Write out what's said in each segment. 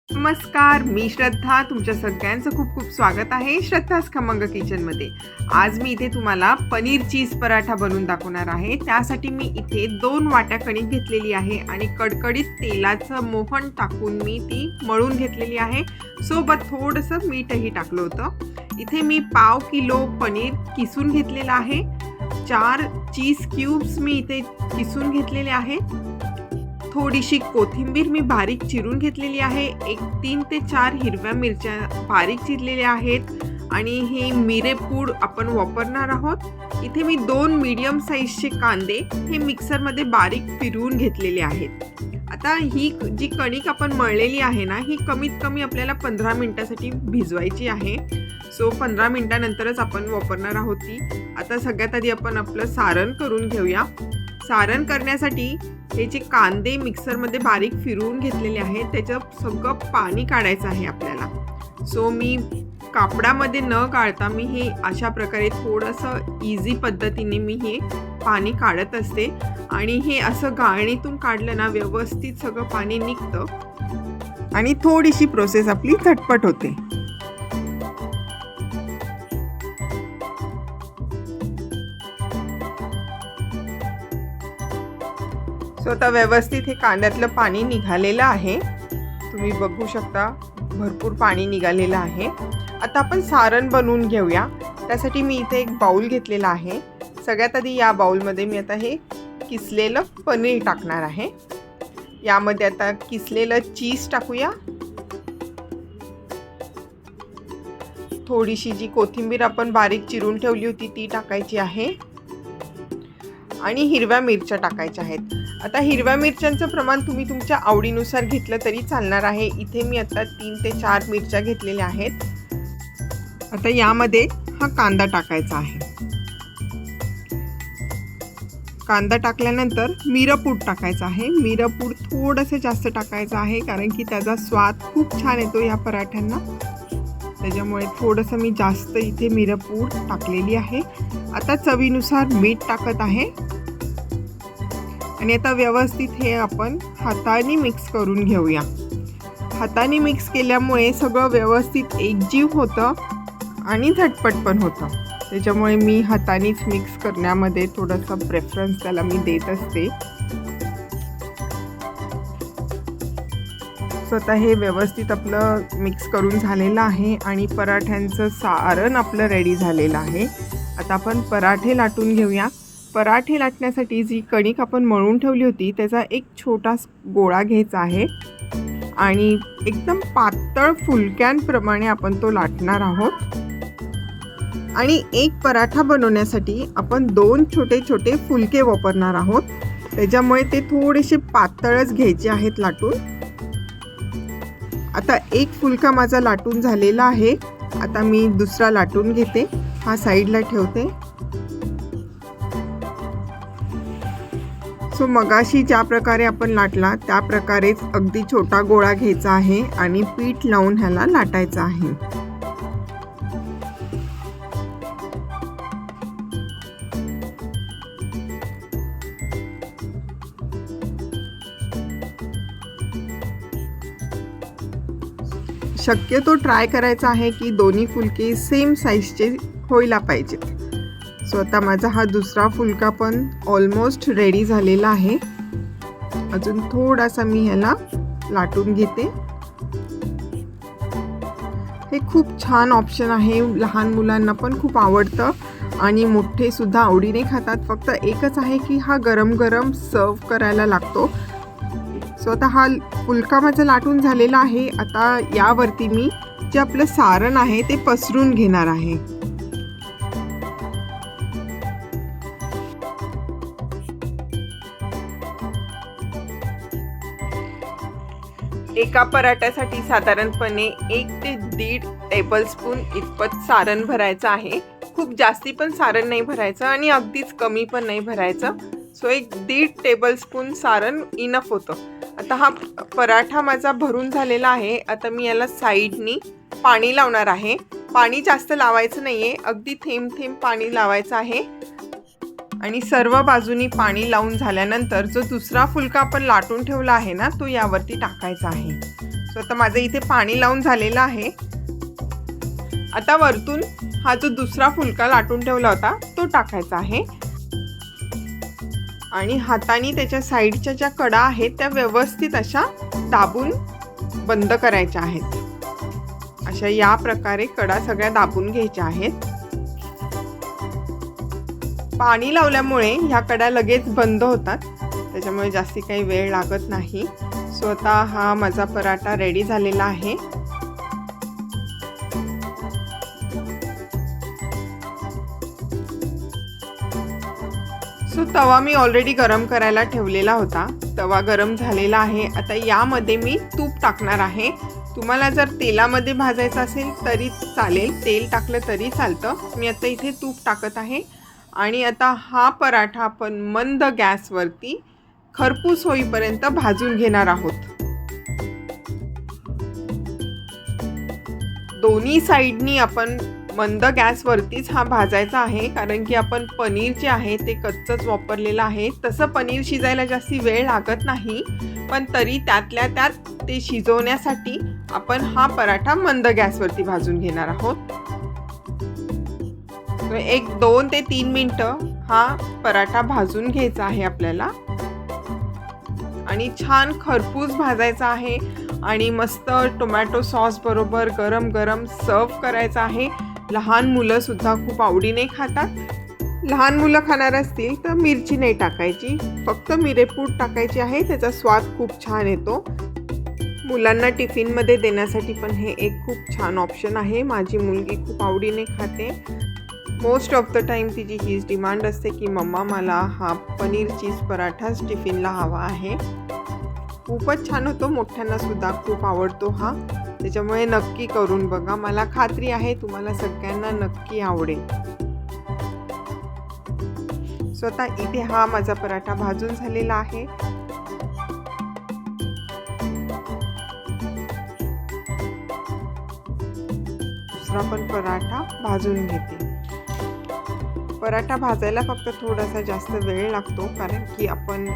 नमस्कार, मी श्रद्धा. तुमच्या सगळ्यांचं खूप खूप स्वागत आहे श्रद्धास खमंग किचनमध्ये. आज मी इथे तुम्हाला पनीर चीज पराठा बनवून दाखवणार आहे. त्यासाठी मी इथे 2 वाट्या कणिक घेतलेली आहे आणि कडकडीत तेलाचं मोहन टाकून मी ती मळून घेतलेली आहे. सोबत थोडंसं मीठही टाकलं होतं. इथे मी पाव किलो पनीर किसून घेतलेलं आहे. 4 चीज क्यूब्स मी इथे किसून घेतलेले आहेत. थोडीशी कोथिंबीर मी बारीक चिरून घेतलेली आहे. 3 ते 4 हिरव्या मिरच्या बारीक चिरलेल्या आहेत आणि हे मिरेपूड आपण वापरणार आहोत. इथे मी 2 मीडियम साईजचे कांदे हे मिक्सरमध्ये बारीक फिरवून घेतलेले आहेत. आता ही जी कणिक आपण मळलेली आहे ना, ही कमीत कमी आपल्याला 15 मिनिटासाठी भिजवायची आहे. 15 मिनिटानंतरच आपण वापरणार आहोत ती. आता सगळ्यात आधी आपण आपलं सारण करून घेऊया. सारण करण्यासाठी हे जे कांदे मिक्सरमध्ये बारीक फिरवून घेतलेले आहेत त्याचं सगळं पाणी काढायचं आहे आपल्याला. मी कापडामध्ये न गाळता मी हे अशा प्रकारे थोडंसं इझी पद्धतीने मी हे पाणी काढत असते आणि हे असं गाळणीतून काढलं ना व्यवस्थित सगळं पाणी निघतं आणि थोडीशी प्रोसेस आपली झटपट होते. आता व्यवस्थित हे कांद्यातलं पाणी निघालेलं आहे. तुम्ही बघू शकता भरपूर पाणी निघालेलं आहे. आता आपण सारण बनवून घेऊया. त्यासाठी मी इथे एक बाउल घेतलेला आहे. सगळ्यात आधी या बाउलमध्ये मी आता हे किसलेलं पनीर टाकणार आहे. यामध्ये आता किसलेलं चीज टाकूया. थोडीशी जी कोथिंबीर आपण बारीक चिरून ठेवली होती ती टाकायची आहे आणि हिरव्या मिरच्या टाकायच्या आहेत. आता हिरव्या मिरच्यांचं प्रमाण तुम्ही तुमच्या आवडीनुसार घेतलं तरी चालणार आहे. इथे मी आता 3 ते 4 मिरच्या घेतलेल्या आहेत. आता यामध्ये हा कांदा टाकायचा आहे. कांदा टाकल्यानंतर मिरपूड टाकायचा आहे. मिरपूड थोडंसं जास्त टाकायचं आहे कारण की त्याचा स्वाद खूप छान येतो या पराठ्यांना. त्याच्यामुळे थोडंसं मी जास्त इथे मिरपूड टाकलेली आहे. आता चवीनुसार मीठ टाकत आहे आणि आता व्यवस्थित हे आपण हाताने मिक्स करून घेऊया. हाताने मिक्स केल्यामुळे सगळं व्यवस्थित एकजीव होतं आणि झटपट पण होतं. त्याच्यामुळे मी हातानेच मिक्स करण्यामध्ये थोडासा प्रेफरन्स त्याला मी देत असते. आता हे व्यवस्थित आपलं मिक्स करून झालेलं आहे आणि पराठ्यांचं सारण आपलं रेडी झालेलं आहे. आता आपण पराठे लाटून घेऊया. पराठे लाटण्यासाठी जी कणिक आपण मळून ठेवली होती त्याचा एक छोटा गोळा घ्यायचा आहे आणि एकदम पातळ फुलक्यांप्रमाणे आपण तो लाटणार आहोत. आणि एक पराठा बनवण्यासाठी आपण 2 छोटे छोटे फुलके वापरणार आहोत. त्याच्यामुळे ते थोडेसे पातळच घ्यायचे आहेत लाटून. आता एक फुलका माझा लाटून झालेला आहे. आता मी दुसरा लाटून घेते. हा साईडला ठेवते. मगाशी ज्या प्रकारे आपण लाटला त्या प्रकारेच अगदी छोटा गोळा घ्यायचा आहे आणि पीठ लावून ह्याला लाटायचं आहे. शक्यतो ट्राय करायचा आहे की दोन्ही फुलके सेम साईजचे व्हायला पाहिजेत. आता माझा हा दुसरा फुलका पण ऑलमोस्ट रेडी झालेला आहे. अजून थोडासा मी ह्याला लाटून घेते. हे खूप छान ऑप्शन आहे. लहान मुलांना पण खूप आवडतं आणि मोठे सुद्धा आवडीने खातात. फक्त एकच आहे की हा गरम गरम सर्व करायला लागतो. आता हा फुलका माझा लाटून झालेला आहे. आता यावरती मी जे आपलं सारण आहे ते पसरून घेणार आहे. एका पराठ्यासाठी साधारणपणे 1 ते 1.5 टेबलस्पून इतपत सारण भरायचं आहे. खूप जास्ती पण सारण नाही भरायचं आणि अगदीच कमी पण नाही भरायचं. 1.5 टेबलस्पून सारण इनफ होतं. आता हा पराठा माझा भरून झालेला आहे. आता मी याला साईडनी पाणी लावणार आहे. पाणी जास्त लावायचं नाही आहे. अगदी थेंब थेंब पाणी लावायचं आहे आणि सर्व बाजूनी पाणी लावून झाल्यानंतर जो दुसरा फुलका आपण लाटून ठेवला आहे ना, तो यावरती टाकायचा आहे. सो आता माझं इथे पाणी लावून झालेलं आहे. आता वरतून हा जो दुसरा फुलका लाटून ठेवला होता तो टाकायचा आहे आणि हाताने त्याच्या साईडच्या ज्या कडा आहेत त्या व्यवस्थित अशा दाबून बंद करायच्या आहेत. अशा या प्रकारे कडा सगळ्या दाबून घ्यायच्या आहेत. पाणी लावल्यामुळे ह्या कडा लगेच बंद होतात, त्याच्यामुळे जास्ती काही वेळ लागत नाही. सो आता हा माझा पराठा रेडी झालेला आहे. सो तवा मी ऑलरेडी गरम करायला ठेवलेला होता. तवा गरम झालेला आहे. आता यामध्ये मी तूप टाकणार आहे. तुम्हाला जर तेलामध्ये भाजायचं असेल तरी चालेल, तेल टाकलं तरी चालतं. मी आता इथे तूप टाकत आहे आणि आता हा पराठा आपण मंद गॅसवरती खरपूस होईपर्यंत भाजून घेणार आहोत. दोन्ही साईडनी आपण मंद गॅसवरतीच हा भाजायचा आहे, कारण की आपण पनीर जे आहे ते कच्चंच वापरलेलं आहे. तसं पनीर शिजायला जास्ती वेळ लागत नाही, पण तरी त्यातल्या त्यात ते शिजवण्यासाठी आपण हा पराठा मंद गॅसवरती भाजून घेणार आहोत. 1-2 ते 3 मिनटं हा पराठा भाजून घ्यायचा आहे आपल्याला आणि छान खरपूस भाजायचा आहे आणि मस्त टोमॅटो सॉस बरोबर गरम गरम सर्व करायचा आहे. लहान मुलं सुद्धा खूप आवडीने खातात. लहान मुलं खाणार असतील तर मिरची नाही टाकायची, फक्त मिरेपूड टाकायची आहे. त्याचा स्वाद खूप छान येतो. मुलांना टिफिनमध्ये देण्यासाठी पण हे एक खूप छान ऑप्शन आहे. माझी मुलगी खूप आवडीने खाते. मोस्ट ऑफ द टाईम तिची हीच डिमांड असते की मम्मा मला हा पनीर चीज पराठाच टिफिनला हवा आहे. खूपच छान होतो, मोठ्यांना सुद्धा खूप आवडतो हा. त्याच्यामुळे नक्की करून बघा. मला खात्री आहे तुम्हाला सगळ्यांना नक्की आवडेल. सो आता इथे हा माझा पराठा भाजून झालेला आहे. दुसरा पण पराठा भाजून घेते. पराठा भाजायला फक्त थोडासा जास्त वेळ लागतो, कारण की आपण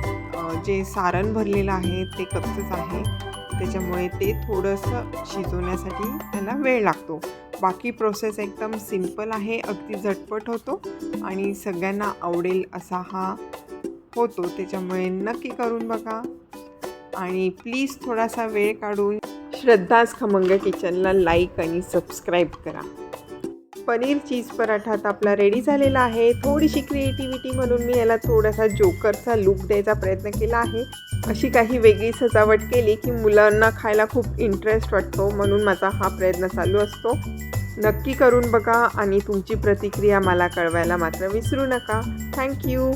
जे सारण भरलेलं आहे ते कच्चंच आहे, त्याच्यामुळे ते थोडंसं शिजवण्यासाठी त्याला वेळ लागतो. बाकी प्रोसेस एकदम सिंपल आहे, अगदी झटपट होतो आणि सगळ्यांना आवडेल असा हा होतो. त्याच्यामुळे नक्की करून बघा आणि प्लीज थोडासा वेळ काढून श्रद्धाज खमंग किचनला लाईक आणि सबस्क्राईब करा. पनीर चीज पराठा आता आपला रेडी झालेला आहे. थोडीशी क्रिएटिव्हिटी म्हणून मी याला थोडासा जोकरचा लुक द्यायचा प्रयत्न केला आहे. अशी काही वेगळी सजावट केली की मुलांना खायला खूप इंटरेस्ट वाटतो, म्हणून माझा हा प्रयत्न चालू असतो. नक्की करून बघा आणि तुमची प्रतिक्रिया मला कळवायला मात्र विसरू नका. थँक्यू.